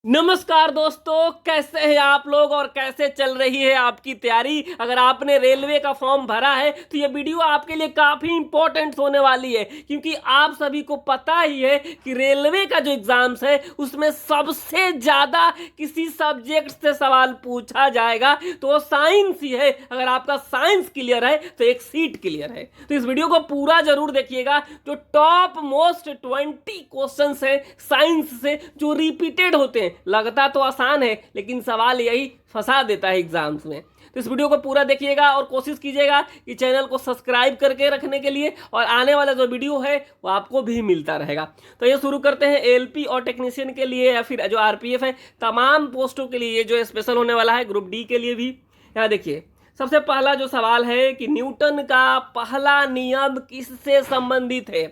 नमस्कार दोस्तों, कैसे हैं आप लोग और कैसे चल रही है आपकी तैयारी। अगर आपने रेलवे का फॉर्म भरा है तो ये वीडियो आपके लिए काफ़ी इंपॉर्टेंट होने वाली है, क्योंकि आप सभी को पता ही है कि रेलवे का जो एग्जाम्स है उसमें सबसे ज़्यादा किसी सब्जेक्ट से सवाल पूछा जाएगा तो वो साइंस ही है। अगर आपका साइंस क्लियर है तो एक सीट क्लियर है। तो इस वीडियो को पूरा जरूर देखिएगा। जो टॉप मोस्ट 20 क्वेश्चन है साइंस से जो रिपीटेड होते हैं, लगता तो आसान है लेकिन सवाल यही फंसा देता है एग्जाम्स में। तो इस वीडियो को पूरा देखिएगा और कोशिश कीजिएगा कि चैनल को सब्सक्राइब करके रखने के लिए, और आने वाला जो वीडियो है वो आपको भी मिलता रहेगा। तो ये शुरू करते हैं। एएलपी और टेक्नीशियन के लिए या फिर जो आरपीएफ है, तमाम पोस्टों के लिए ये जो स्पेशल होने वाला है, ग्रुप डी के लिए भी। यहाँ देखिए, सबसे पहला जो सवाल है कि न्यूटन का पहला नियम किससे संबंधित है।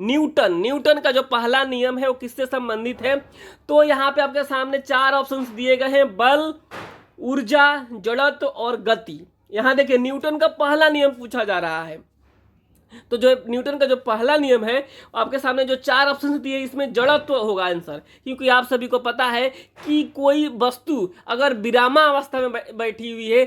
न्यूटन का जो पहला नियम है वो किससे संबंधित है। तो यहाँ पे आपके सामने चार ऑप्शंस दिए गए हैं: बल, ऊर्जा, जड़त्व और गति। यहाँ देखिए, न्यूटन का पहला नियम पूछा जा रहा है। तो जो न्यूटन का जो पहला नियम है, आपके सामने जो चार ऑप्शन दिए, इसमें जड़त्व होगा आंसर। क्योंकि आप सभी को पता है कि कोई वस्तु अगर विरामावस्था में बैठी हुई है,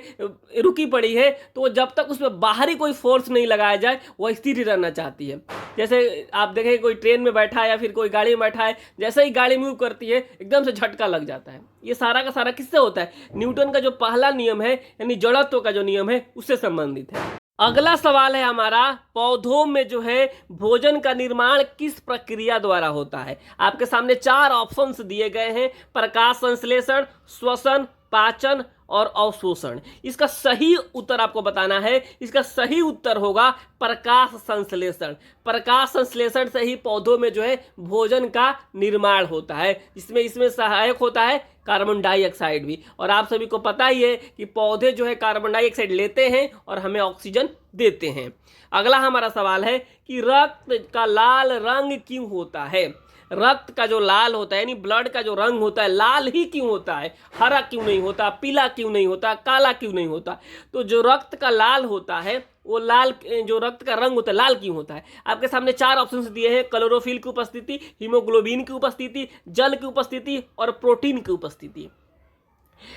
रुकी पड़ी है, तो जब तक उसमें बाहरी कोई फोर्स नहीं लगाया जाए वह स्थिर ही रहना चाहती है। जैसे आप देखें, कोई ट्रेन में बैठा है या फिर कोई गाड़ी में बैठा है, जैसे ही गाड़ी मूव करती है एकदम से झटका लग जाता है। ये सारा का सारा किससे होता है? न्यूटन का जो पहला नियम है, यानी जड़त्व का जो नियम है, उससे संबंधित है। अगला सवाल है हमारा, पौधों में जो है भोजन का निर्माण किस प्रक्रिया द्वारा होता है। आपके सामने चार ऑप्शंस दिए गए हैं: प्रकाश संश्लेषण, श्वसन, पाचन और अवशोषण। इसका सही उत्तर आपको बताना है। इसका सही उत्तर होगा प्रकाश संश्लेषण। प्रकाश संश्लेषण से ही पौधों में जो है भोजन का निर्माण होता है। इसमें सहायक होता है कार्बन डाइऑक्साइड भी। और आप सभी को पता ही है कि पौधे जो है कार्बन डाइऑक्साइड लेते हैं और हमें ऑक्सीजन देते हैं। अगला हमारा सवाल है कि रक्त का लाल रंग क्यों होता है। रक्त का जो लाल होता है, यानी ब्लड का जो रंग होता है, लाल ही क्यों होता है? हरा क्यों नहीं होता? पीला क्यों नहीं होता? काला क्यों नहीं होता? तो जो रक्त का लाल होता है, वो लाल, जो रक्त का रंग होता है, लाल क्यों होता है? आपके सामने चार ऑप्शंस दिए हैं: क्लोरोफिल की उपस्थिति, हीमोग्लोबिन की उपस्थिति, जल की उपस्थिति और प्रोटीन की उपस्थिति।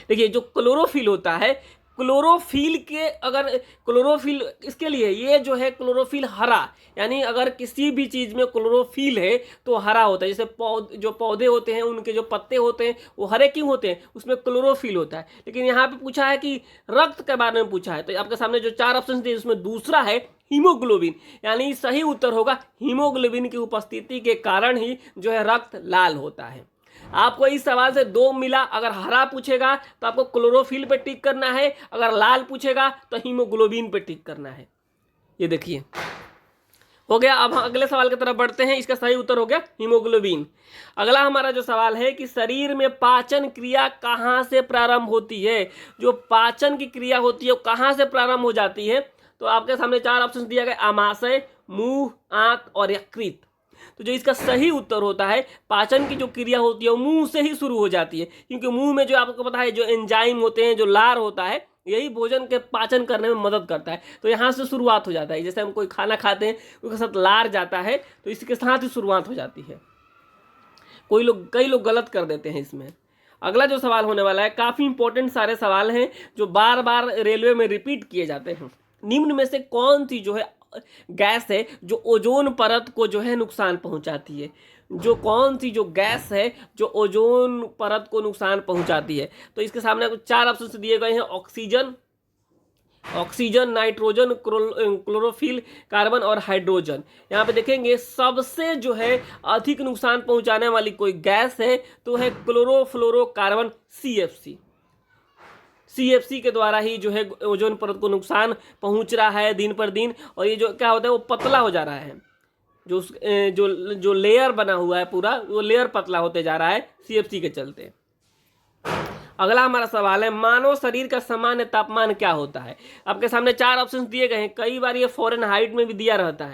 देखिए, जो क्लोरोफिल होता है, क्लोरोफिल के, अगर क्लोरोफिल इसके लिए, ये जो है क्लोरोफिल हरा, यानी अगर किसी भी चीज़ में क्लोरोफिल है तो हरा होता है। जैसे जो पौधे होते हैं, उनके जो पत्ते होते हैं वो हरे क्यों होते हैं? उसमें क्लोरोफिल होता है। लेकिन यहाँ पे पूछा है कि रक्त के बारे में पूछा है, तो आपके सामने जो चार ऑप्शन दिए उसमें दूसरा है हीमोग्लोबिन, यानी सही उत्तर होगा हीमोग्लोबिन की उपस्थिति के कारण ही जो है रक्त लाल होता है। आपको इस सवाल से दो मिला। अगर हरा पूछेगा तो आपको क्लोरोफिल पे टिक करना है, अगर लाल पूछेगा तो हीमोग्लोबिन पे टिक करना है। ये देखिए, हो गया। अब हम अगले सवाल की तरफ बढ़ते हैं। इसका सही उत्तर हो गया हीमोग्लोबिन। अगला हमारा जो सवाल है कि शरीर में पाचन क्रिया कहाँ से प्रारंभ होती है। जो पाचन की क्रिया होती है वो कहाँ से प्रारंभ हो जाती है? तो आपके सामने चार ऑप्शन दिया गया: आमाशय, मुंह, आंत और यकृत। तो जो इसका सही उत्तर होता है, पाचन की जो क्रिया होती है वो मुंह से ही शुरू हो जाती है। क्योंकि मुंह में जो आपको पता है जो एंजाइम होते हैं, जो लार होता है, यही भोजन के पाचन करने में मदद करता है। तो यहाँ से शुरुआत हो जाता है। जैसे हम कोई खाना खाते हैं, उसके साथ लार जाता है, तो इसके साथ ही शुरुआत हो जाती है। कई लोग गलत कर देते हैं इसमें। अगला जो सवाल होने वाला है, काफ़ी इंपॉर्टेंट सारे सवाल हैं जो बार बार रेलवे में रिपीट किए जाते हैं। निम्न में से कौन सी जो है गैस है जो ओजोन परत को जो है नुकसान पहुंचाती है? जो कौन सी जो गैस है जो ओजोन परत को नुकसान पहुंचाती है? तो इसके सामने कुछ चार ऑप्शन दिए गए हैं: ऑक्सीजन, नाइट्रोजन, क्लोरोफिल, कार्बन और हाइड्रोजन। यहाँ पे देखेंगे, सबसे जो है अधिक नुकसान पहुंचाने वाली कोई गैस है तो है क्लोरोफ्लोरोकार्बन, सीएफसी के द्वारा ही जो है ओजोन परत को नुकसान पहुंच रहा है दिन पर दिन। और ये जो क्या होता है, वो पतला हो जा रहा है। जो लेयर बना हुआ है पूरा, वो लेयर पतला होते जा रहा है सीएफसी के चलते। अगला हमारा सवाल है, मानव शरीर का सामान्य तापमान क्या होता है। आपके सामने चार ऑप्शंस दिए गए हैं। कई बार ये फ़ारेनहाइट में भी दिया रहता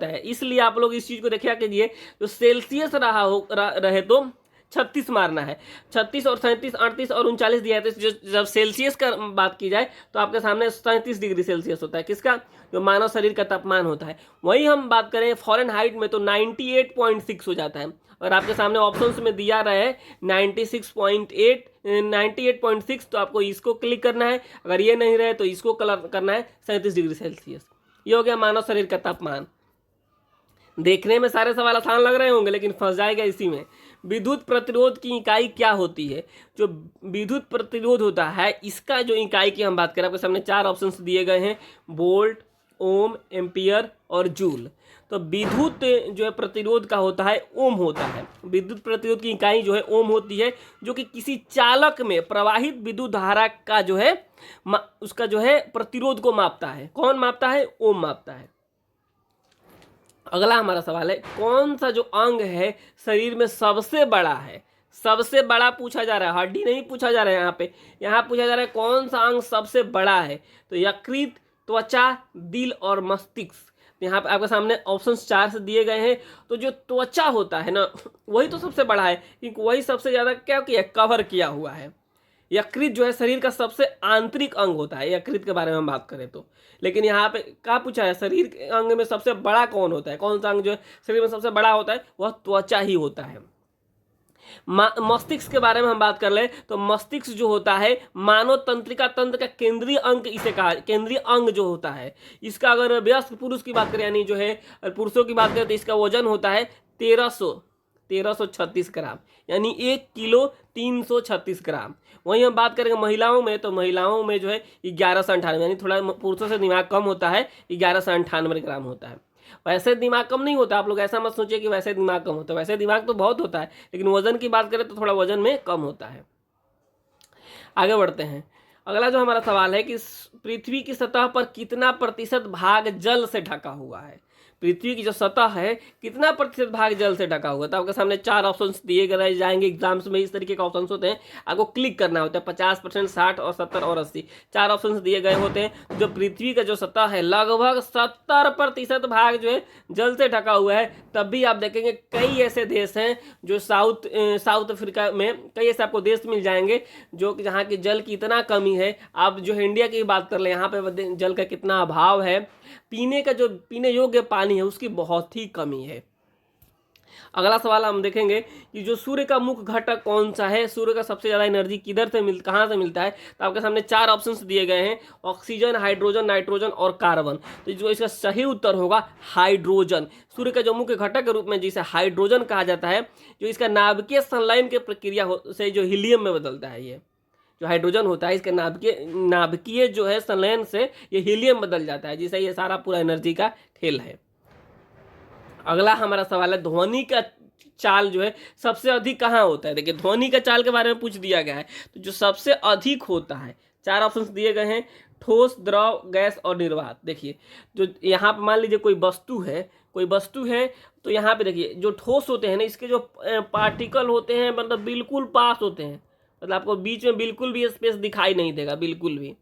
है, इसलिए आप लोग इस चीज़ को देखा कीजिए। जो सेल्सियस रहे तो 36 मारना है। 36 और 37, 38 और 39 दिया है। तो जब सेल्सियस का बात की जाए तो आपके सामने 37 डिग्री सेल्सियस होता है। किसका? जो मानव शरीर का तापमान होता है। वही हम बात करें फ़ारेनहाइट में तो 98.6 हो जाता है। और आपके सामने ऑप्शंस में दिया रहा है 96.8 98.6, तो आपको इसको क्लिक करना है। अगर ये नहीं रहे तो इसको करना है 37 डिग्री सेल्सियस। ये हो गया मानव शरीर का तापमान। देखने में सारे सवाल आसान लग रहे होंगे, लेकिन फंस जाएगा इसी में। विद्युत प्रतिरोध की इकाई क्या होती है? जो विद्युत प्रतिरोध होता है इसका जो इकाई की हम बात करें, आपके सामने 4 ऑप्शंस दिए गए हैं, वोल्ट, ओम, एम्पियर और जूल। तो विद्युत जो है प्रतिरोध का होता है ओम होता है। विद्युत प्रतिरोध की इकाई जो है ओम होती है, जो कि किसी चालक में प्रवाहित विद्युत धारा का जो है उसका जो है प्रतिरोध को मापता है। कौन मापता है? ओम मापता है। अगला हमारा सवाल है, कौन सा जो अंग है शरीर में सबसे बड़ा है? सबसे बड़ा पूछा जा रहा है, हड्डी नहीं पूछा जा रहा है। यहाँ पूछा जा रहा है कौन सा अंग सबसे बड़ा है। तो यकृत, त्वचा, दिल और मस्तिष्क। यहाँ पे आपके सामने ऑप्शंस 4 से दिए गए हैं। तो जो त्वचा होता है ना, वही तो सबसे बड़ा है, क्योंकि वही सबसे ज्यादा क्या किया, कवर किया हुआ है। यकृत जो है शरीर का सबसे आंतरिक अंग होता है, यकृत के बारे में हम बात करें तो। लेकिन यहाँ पे क्या पूछा है, शरीर के अंग में सबसे बड़ा कौन होता है? कौन सा अंग जो है शरीर में सबसे बड़ा होता है? वह त्वचा ही होता है। मस्तिष्क के बारे में हम बात कर ले तो मस्तिष्क जो होता है मानव तंत्रिका तंत्र का केंद्रीय अंग इसे कहा, केंद्रीय अंग जो होता है इसका, अगर वयस्क पुरुष की बात करें यानी जो है पुरुषों की बात करें तो इसका वजन होता है 1336 ग्राम, यानी 1 किलो 336 ग्राम। वहीं हम बात करेंगे महिलाओं में, तो महिलाओं में जो है 1198, यानी थोड़ा पुरुषों से दिमाग कम होता है, 1198 ग्राम होता है। वैसे दिमाग कम नहीं होता, आप लोग ऐसा मत सोचिए कि वैसे दिमाग कम होता है, वैसे दिमाग तो बहुत होता है, लेकिन वजन की बात करें तो थोड़ा वजन में कम होता है। आगे बढ़ते हैं। अगला जो हमारा सवाल है कि पृथ्वी की सतह पर कितना प्रतिशत भाग जल से ढका हुआ है? पृथ्वी की जो सतह है कितना प्रतिशत भाग जल से ढका हुआ है? तो आपके सामने 4 ऑप्शंस दिए गए जाएंगे। एग्जाम्स में इस तरीके के ऑप्शंस होते हैं, आपको क्लिक करना होता है। 50%, 60 और 70 और 80, 4 ऑप्शंस दिए गए होते हैं। जो पृथ्वी का जो सतह है लगभग 70% भाग जो है जल से ढका हुआ है। तब भी आप देखेंगे कई ऐसे देश हैं जो साउथ अफ्रीका में कई ऐसे आपको देश मिल जाएंगे जो जहाँ की जल की इतना कमी है। आप जो है इंडिया की बात कर ले, यहाँ पे जल का कितना अभाव है, पीने योग्य पानी है उसकी बहुत ही कमी है। अगला सवाल हम देखेंगे कि जो सूर्य का मुख्य घटक कौन सा है? सूर्य का सबसे ज्यादा एनर्जी कहाँ से मिलता है? तो आपके सामने 4 ऑप्शंस दिए गए हैं, ऑक्सीजन, हाइड्रोजन, नाइट्रोजन और कार्बन। तो जो इसका सही उत्तर होगा हाइड्रोजन। सूर्य का जो मुख्य घटक के रूप में जिसे हाइड्रोजन कहा जाता है, जो इसका नाभिकीय संलयन की प्रक्रिया से जो हीलियम में बदलता है, ये जो हाइड्रोजन होता है इसके नाभिकीय जो है संलयन से ये हीलियम बदल जाता है, जिससे ये सारा पूरा एनर्जी का खेल है। अगला हमारा सवाल है, ध्वनि का चाल जो है सबसे अधिक कहाँ होता है? देखिए ध्वनि का चाल के बारे में पूछ दिया गया है, तो जो सबसे अधिक होता है 4 ऑप्शंस दिए गए हैं, ठोस, द्रव, गैस और निर्वात। देखिए जो यहाँ पे मान लीजिए कोई वस्तु है तो यहाँ पे देखिए जो ठोस होते हैं ना, इसके जो पार्टिकल होते हैं मतलब बिल्कुल पास होते हैं, मतलब आपको बीच में बिल्कुल भी स्पेस दिखाई नहीं देगा बिल्कुल भी।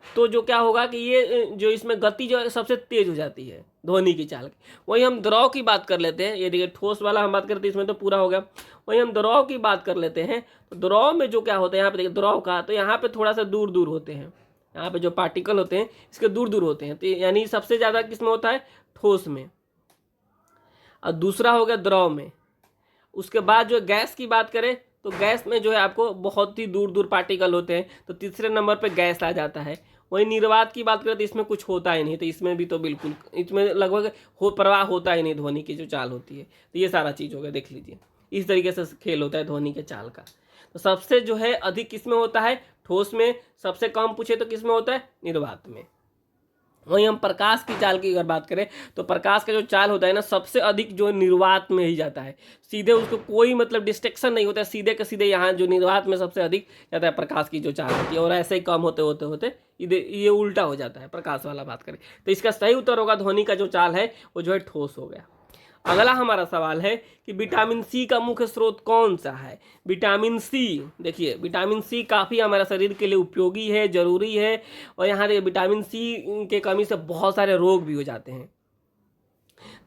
तो जो क्या होगा कि ये जो इसमें गति जो है सबसे तेज हो जाती है ध्वनि की चाल की। वहीं हम द्रव की बात कर लेते हैं, ये देखिए ठोस वाला हम बात करते हैं इसमें तो पूरा हो गया। वहीं हम द्रव की बात कर लेते हैं, तो द्रव में जो क्या होता है यहाँ पे देखिए द्रव का, तो यहाँ पे थोड़ा सा दूर दूर होते हैं, यहाँ पे जो पार्टिकल होते हैं इसके दूर दूर होते हैं। तो यानी सबसे ज़्यादा किस में होता है? ठोस में। और दूसरा हो गया द्रव में। उसके बाद जो गैस की बात करें तो गैस में जो है आपको बहुत ही दूर दूर पार्टिकल होते हैं, तो तीसरे नंबर पे गैस आ जाता है। वही निर्वात की बात करें तो इसमें कुछ होता ही नहीं, तो इसमें भी तो बिल्कुल इसमें लगभग प्रवाह होता ही नहीं ध्वनि की जो चाल होती है। तो ये सारा चीज़ हो गया, देख लीजिए इस तरीके से खेल होता है ध्वनि के चाल का। तो सबसे जो है अधिक किसमें होता है? ठोस में। सबसे कम पूछे तो किसमें होता है? निर्वात में। वहीं हम प्रकाश की चाल की अगर बात करें तो प्रकाश का जो चाल होता है ना सबसे अधिक जो निर्वात में ही जाता है, सीधे उसको कोई मतलब डिस्ट्रैक्शन नहीं होता है, सीधे के सीधे यहाँ जो निर्वात में सबसे अधिक जाता है प्रकाश की जो चाल होती है। और ऐसे ही कम होते होते होते ये उल्टा हो जाता है प्रकाश वाला बात करें तो इसका सही उत्तर होगा ध्वनि का जो चाल है वो जो है ठोस हो गया। अगला हमारा सवाल है कि विटामिन सी का मुख्य स्रोत कौन सा है? विटामिन सी, देखिए विटामिन सी काफ़ी हमारे शरीर के लिए उपयोगी है, जरूरी है। और यहाँ देखिए विटामिन सी के कमी से बहुत सारे रोग भी हो जाते हैं।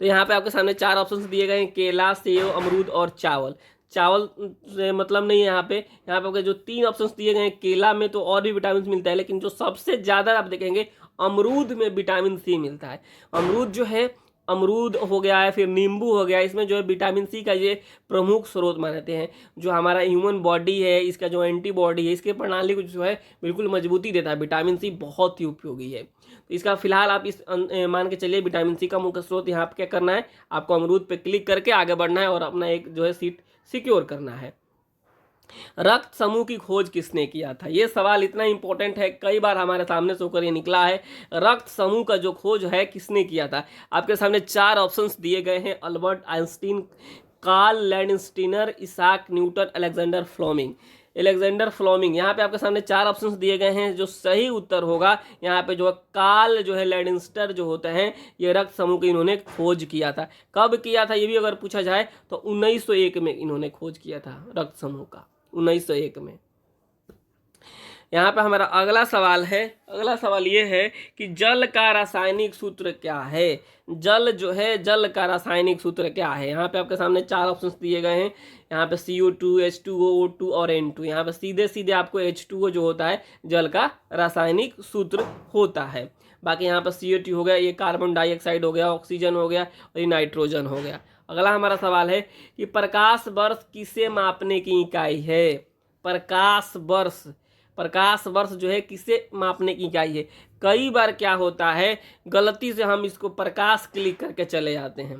तो यहाँ पे आपके सामने 4 ऑप्शंस दिए गए हैं, केला, सेब, अमरूद और चावल। चावल से मतलब नहीं है यहाँ पे आपके जो 3 ऑप्शंस दिए गए हैं, केला में तो और भी विटामिन मिलता है, लेकिन जो सबसे ज़्यादा आप देखेंगे अमरूद में विटामिन सी मिलता है। अमरूद जो है अमरूद हो गया है, फिर नींबू हो गया, इसमें जो है विटामिन सी का ये प्रमुख स्रोत मानते हैं। जो हमारा ह्यूमन बॉडी है, इसका जो एंटीबॉडी है, इसके प्रणाली को जो है बिल्कुल मजबूती देता है। विटामिन सी बहुत ही उपयोगी है। तो इसका फिलहाल आप इस मान के चलिए विटामिन सी का मुख्य स्रोत यहाँ पे क्या करना है, आपको अमरूद पे क्लिक करके आगे बढ़ना है और अपना एक जो है सीट सिक्योर करना है। रक्त समूह की खोज किसने किया था? ये सवाल इतना इंपॉर्टेंट है, कई बार हमारे सामने से होकर ये निकला है। रक्त समूह का जो खोज है किसने किया था? आपके सामने 4 ऑप्शंस दिए गए हैं, Albert Einstein, Karl Landsteiner, Isaac Newton, Alexander Fleming. Alexander Fleming, यहाँ पे आपके सामने 4 ऑप्शंस दिए गए हैं। जो सही उत्तर होगा यहाँ पे जो कार्ल जो है लैंडस्टर जो होते हैं, ये रक्त समूह की इन्होंने खोज किया था। कब किया था ये भी अगर पूछा जाए तो 1901 में इन्होंने खोज किया था रक्त समूह का, 1901 में। यहाँ पे हमारा अगला सवाल है, अगला सवाल ये है कि जल का रासायनिक सूत्र क्या है? जल जो है, जल का रासायनिक सूत्र क्या है? यहाँ पे आपके सामने 4 ऑप्शंस दिए गए हैं। यहाँ पे CO2, H2O, O2 और N2। यहाँ पे सीधे सीधे आपको H2O जो होता है जल का रासायनिक सूत्र होता है। बाकी यहाँ पर CO2 हो गया, ये कार्बन डाइऑक्साइड हो गया, ऑक्सीजन हो गया और ये नाइट्रोजन हो गया। अगला हमारा सवाल है कि प्रकाश वर्ष किसे मापने की इकाई है? प्रकाश वर्ष, प्रकाश वर्ष जो है किसे मापने की इकाई है? कई बार क्या होता है, गलती से हम इसको प्रकाश क्लिक करके चले जाते हैं।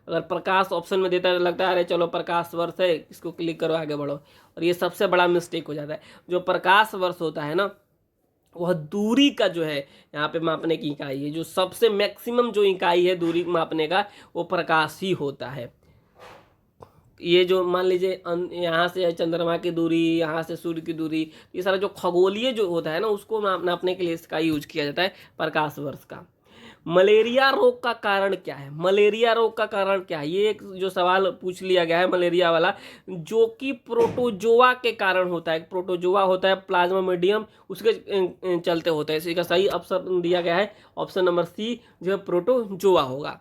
अगर प्रकाश ऑप्शन में देता है तो लगता है अरे चलो प्रकाश वर्ष है, इसको क्लिक करो आगे बढ़ो, और ये सबसे बड़ा मिस्टेक हो जाता है। जो प्रकाश वर्ष होता है ना, वह दूरी का जो है यहाँ पे मापने की इकाई है। जो सबसे मैक्सिमम जो इकाई है दूरी मापने का, वो प्रकाश ही होता है। ये जो मान लीजिए यहाँ से चंद्रमा की दूरी, यहाँ से सूर्य की दूरी, ये सारा जो खगोलीय जो होता है ना, उसको नापने के लिए इसका यूज किया जाता है प्रकाश वर्ष का। मलेरिया रोग का कारण क्या है? मलेरिया रोग का कारण क्या है? ये एक जो सवाल पूछ लिया गया है मलेरिया वाला, जो कि प्रोटोजोआ के कारण होता है। प्रोटोजोआ होता है प्लाज्मा मीडियम, उसके चलते होता है। इसका सही ऑप्शन दिया गया है, ऑप्शन नंबर सी जो है प्रोटोजोआ होगा।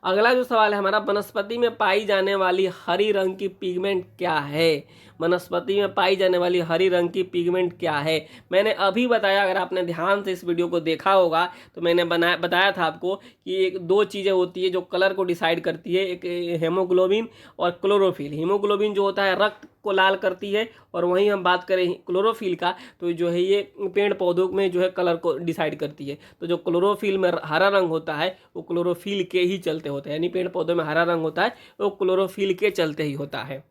अगला जो सवाल है हमारा, वनस्पति में पाई जाने वाली हरी रंग की पिगमेंट क्या है? वनस्पति में पाई जाने वाली हरी रंग की पिगमेंट क्या है? मैंने अभी बताया, अगर आपने ध्यान से इस वीडियो को देखा होगा तो मैंने बताया था आपको कि एक 2 चीज़ें होती है जो कलर को डिसाइड करती है, एक हेमोग्लोबिन और क्लोरोफिल। हीमोग्लोबिन जो होता है रक्त को लाल करती है, और वहीं हम बात करें क्लोरोफिल का तो जो है ये पेड़ पौधों में जो है कलर को डिसाइड करती है। तो जो क्लोरोफिल में हरा रंग होता है वो क्लोरोफिल के ही चलते होता है, यानी पेड़ पौधों में हरा रंग होता है वो क्लोरोफिल के चलते ही होता है।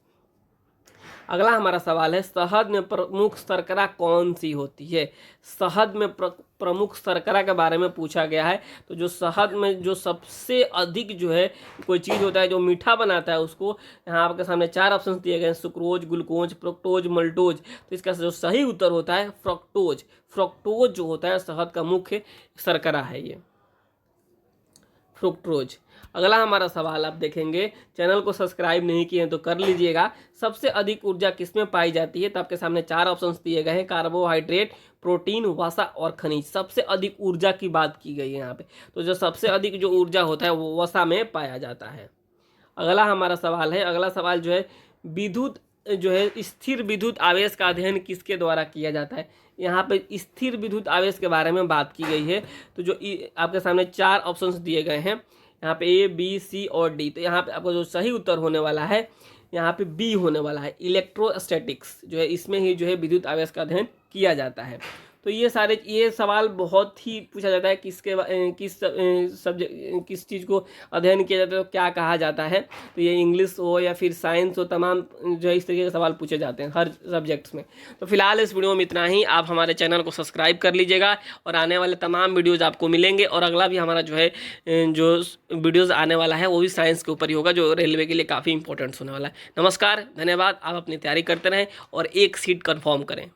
अगला हमारा सवाल है, शहद में प्रमुख शर्करा कौन सी होती है? शहद में प्रमुख शर्करा के बारे में पूछा गया है। तो जो शहद में जो सबसे अधिक जो है कोई चीज़ होता है जो मीठा बनाता है, उसको यहाँ आपके सामने 4 ऑप्शन दिए गए हैं, सुक्रोज, ग्लूकोज, फ्रुक्टोज, मल्टोज। तो इसका जो सही उत्तर होता है फ्रक्टोज। फ्रक्टोज जो होता है शहद का मुख्य शर्करा है ये, फ्रुक्टोज। अगला हमारा सवाल आप देखेंगे, चैनल को सब्सक्राइब नहीं किए हैं तो कर लीजिएगा। सबसे अधिक ऊर्जा किसमें पाई जाती है? तो आपके सामने 4 ऑप्शंस दिए गए हैं, कार्बोहाइड्रेट, प्रोटीन, वसा और खनिज। सबसे अधिक ऊर्जा की बात की गई है यहाँ पे, तो जो सबसे अधिक जो ऊर्जा होता है वो वसा में पाया जाता है। अगला हमारा सवाल है, अगला सवाल जो है विद्युत जो है स्थिर विद्युत आवेश का अध्ययन किसके द्वारा किया जाता है? यहाँ पे स्थिर विद्युत आवेश के बारे में बात की गई है। तो जो आपके सामने 4 ऑप्शंस दिए गए हैं, यहाँ पे A, B, C और D। तो यहाँ पे आपको जो सही उत्तर होने वाला है यहाँ पे B होने वाला है, इलेक्ट्रोस्टैटिक्स जो है, इसमें ही जो है विद्युत आवेश का अध्ययन किया जाता है। तो ये सवाल बहुत ही पूछा जाता है, किस चीज़ को अध्ययन किया जाता है तो क्या कहा जाता है। तो ये इंग्लिश हो या फिर साइंस हो, तमाम जो है इस तरीके के सवाल पूछे जाते हैं हर सब्जेक्ट्स में। तो फिलहाल इस वीडियो में इतना ही। आप हमारे चैनल को सब्सक्राइब कर लीजिएगा और आने वाले तमाम वीडियोज़ आपको मिलेंगे। और अगला भी हमारा जो है जो वीडियोज़ आने वाला है वो भी साइंस के ऊपर ही होगा, जो रेलवे के लिए काफ़ी इंपॉर्टेंट होने वाला है। नमस्कार, धन्यवाद। आप अपनी तैयारी करते रहें और एक सीट कन्फर्म करें।